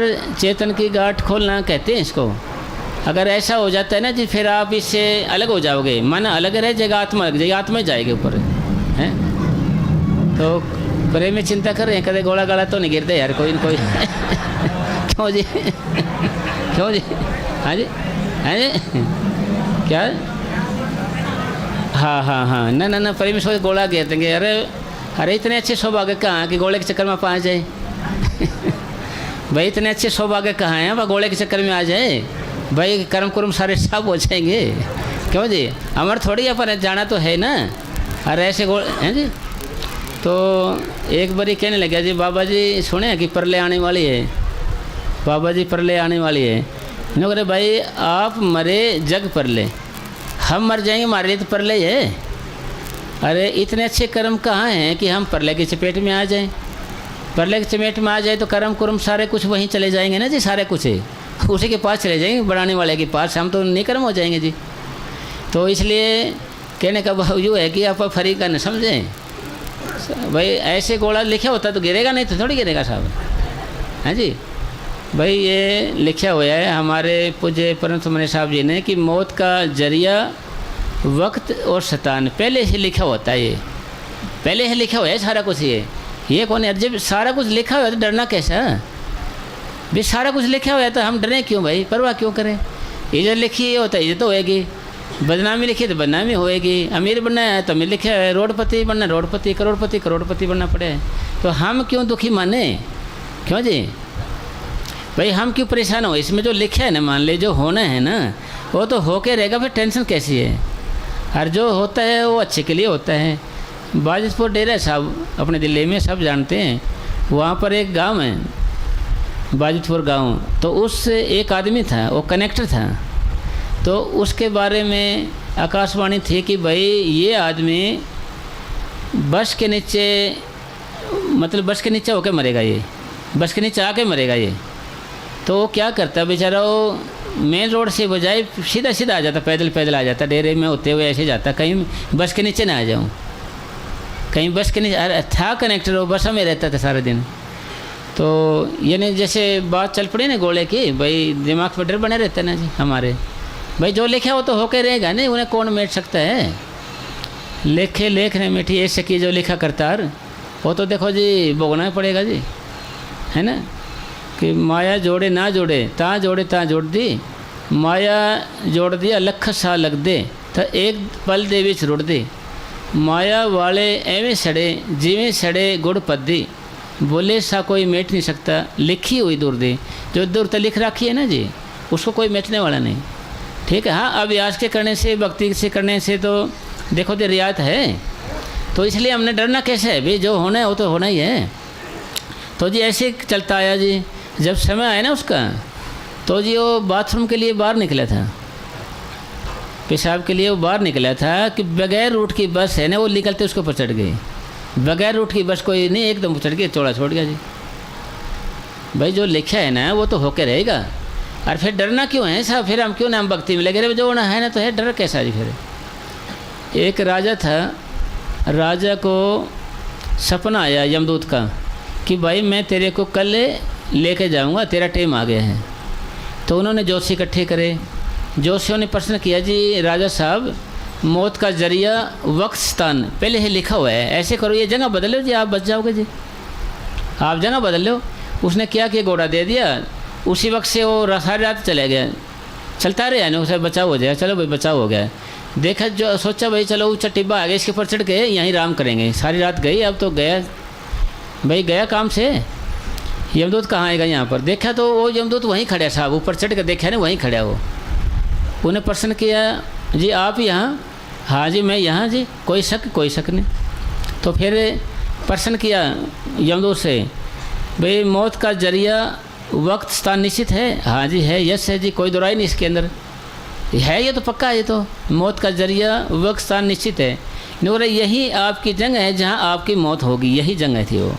चेतन की गांठ खोलना कहते हैं इसको। अगर ऐसा हो जाता है ना जी, फिर आप इससे अलग हो जाओगे, मन अलग रह जाएगा, आत्मा अलग जाएगी, आत्मा जाएगी ऊपर हैं। तो प्रेम में चिंता कर रहे हैं, कदे गोला गाला तो नहीं गिरते यार कोई न कोई क्यों जी क्यों जी? हाँ जी, हाँ जी, क्या? हाँ हाँ हाँ, ना ना ना, प्रेम में सोच गोला गिर देंगे। अरे अरे इतने अच्छे सौभाग्य कहाँ कि गोले के चक्कर में पा जाए भाई इतने अच्छे सौभाग्य कहाँ हैं वह गोले के चक्कर में आ जाए। भाई कर्म कुर्म सारे सब हो जाएंगे, क्यों जी? अमर थोड़ी अपन जाना तो है ना। अरे ऐसे गोल हैं जी। तो एक बारी कहने लगा जी, बाबा जी सुने कि परले आने वाली है, बाबा जी परले आने वाली है। इन्होंने कहा भाई आप मरे जग परले, हम मर जाएंगे हमारे लिए तो परले है। अरे इतने अच्छे कर्म कहाँ हैं कि हम परले की चपेट में आ जाएं? परले की चपेट में आ जाए तो कर्म कुर्म सारे कुछ वहीं चले जाएंगे ना जी, सारे कुछ है उसी के पास चले जाएंगे, बढ़ाने वाले के पास, हम तो निकर्म हो जाएंगे जी। तो इसलिए कहने का भाव यूँ है कि आप फरी का न समझें। भाई ऐसे गोला लिखा होता तो गिरेगा, नहीं तो थोड़ी गिरेगा साहब। हाँ जी, भाई ये लिखा हुआ है हमारे पूज्य परम सुमने साहब जी ने कि मौत का जरिया वक्त और शैतान, पहले से लिखा होता है। ये पहले से लिखा हुआ है सारा कुछ। ये कौन है? जब सारा कुछ लिखा हुआ है तो डरना कैसा? भाई सारा कुछ लिखा हुआ है तो हम डरें क्यों भाई, परवाह क्यों करें? इज्जत लिखी है होता है इज्जत तो होएगी, बदनामी लिखी है तो बदनामी होएगी, अमीर बनना है तो अमीर लिखा है, रोडपति बनना रोडपति, करोड़पति करोड़पति बनना पड़े। तो हम क्यों दुखी माने, क्यों जी? भाई हम क्यों परेशान हो? इसमें जो लिखा है ना, मान ले जो होना है ना वो तो होके रहेगा, फिर टेंशन कैसी है? और जो होता है वो अच्छे के लिए होता है। बाजितपुर डेरा साहब अपने दिल्ली में सब जानते हैं, वहाँ पर एक गांव है बाजितपुर गांव। तो उस एक आदमी था, वो कनेक्टर था। तो उसके बारे में आकाशवाणी थी कि भाई ये आदमी बस के नीचे, मतलब बस के नीचे होके मरेगा, ये बस के नीचे आके मरेगा ये। तो वो क्या करता बेचारा, वो मेन रोड से बजाय सीधा सीधा आ जाता, पैदल पैदल आ जाता, डेरे में होते हुए ऐसे जाता, कहीं बस के नीचे ना आ जाऊँ, कहीं बस के नीचे था कनेक्टर, वो बस में रहता था सारा दिन। तो यानी जैसे बात चल पड़ी ना गोले की, भाई दिमाग में डर बने रहते ना जी हमारे। भाई जो लिखा वो तो होके रहेगा नहीं, उन्हें कौन मिट सकता है? लेखे लेख ने मीठी ऐसे की जो लिखा करतार, वो तो देखो जी भोगना ही पड़ेगा जी, है ना। कि माया जोड़े ना जोड़े, ता जोड़े ता जोड़ दी, माया जोड़ दिया लख सा लग दे, तो एक पल दे विच रुड़ दी। माया वाले एवें सड़े जिवें सड़े गुड़ पद्दी, बोले सा कोई मेट नहीं सकता लिखी हुई दूर दे। जो दूर तक लिख रखी है ना जी, उसको कोई मेटने वाला नहीं। ठीक है, हाँ अभ्यास के करने से, भक्ति से करने से तो देखो तो रियायत है। तो इसलिए हमने डरना कैसे है? भाई जो होना है वो तो होना ही है। तो जी ऐसे चलता आया जी। जब समय आया ना उसका, तो जी वो बाथरूम के लिए बाहर निकला था, पेशाब के लिए वो बाहर निकला था कि बगैर रूट की बस है ना, वो निकलते उसके ऊपर चढ़ गई। बगैर रूट की बस कोई नहीं, एकदम चढ़ गया, चौड़ा छोड़ गया जी। भाई जो लिखा है ना वो तो होके रहेगा। और फिर डरना क्यों है साहब? फिर हम क्यों ना हम भक्ति में लगे रहे? जो होना है ना तो है, डर कैसा जी? फिर एक राजा था, राजा को सपना आया यमदूत का कि भाई मैं तेरे को कल लेके जाऊंगा, तेरा टाइम आ गया है। तो उन्होंने जोशी इकट्ठे करे। जोशियों ने प्रश्न किया जी राजा साहब, मौत का जरिया वक्त स्थान पहले ही लिखा हुआ है, ऐसे करो ये जगह बदल लो जी, आप बच जाओगे जी, आप जगह बदल लो। उसने क्या किया, घोड़ा दे दिया। उसी वक्त से वो सारी रात चले गया, चलता रहे ना, उसे बचाव हो जाए। चलो भाई बचाव हो गया। देखा जो सोचा भाई चलो ऊँचा टिब्बा आ गया, इसके ऊपर चढ़ के यहीं आराम करेंगे। सारी रात गई, अब तो गया भाई, गया काम से। यमदूत कहाँ आएगा यहाँ पर? देखा तो वो यमदूत वहीं खड़ा साहब, ऊपर चढ़ कर देखा ना वहीं खड़ा वो। उन्हें प्रश्न किया जी आप यहाँ? हाँ जी मैं यहाँ जी, कोई शक नहीं। तो फिर प्रश्न किया यमदूत से, भाई मौत का जरिया वक्त स्थान निश्चित है? हाँ जी है, यस है जी, कोई दुराई नहीं इसके अंदर है, ये तो पक्का है, ये तो मौत का जरिया वक्त स्थान निश्चित है। नूर यही आपकी जगह है जहाँ आपकी मौत होगी, यही जगह थी वो,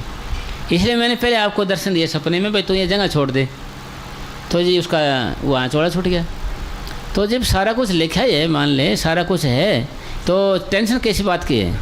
इसलिए मैंने पहले आपको दर्शन दिया सपने में, भाई तू ये जगह छोड़ दे। तो जी उसका वहाँ चौड़ा छूट गया। तो जब सारा कुछ लिखा है, मान ले सारा कुछ है, तो टेंशन कैसी बात की है?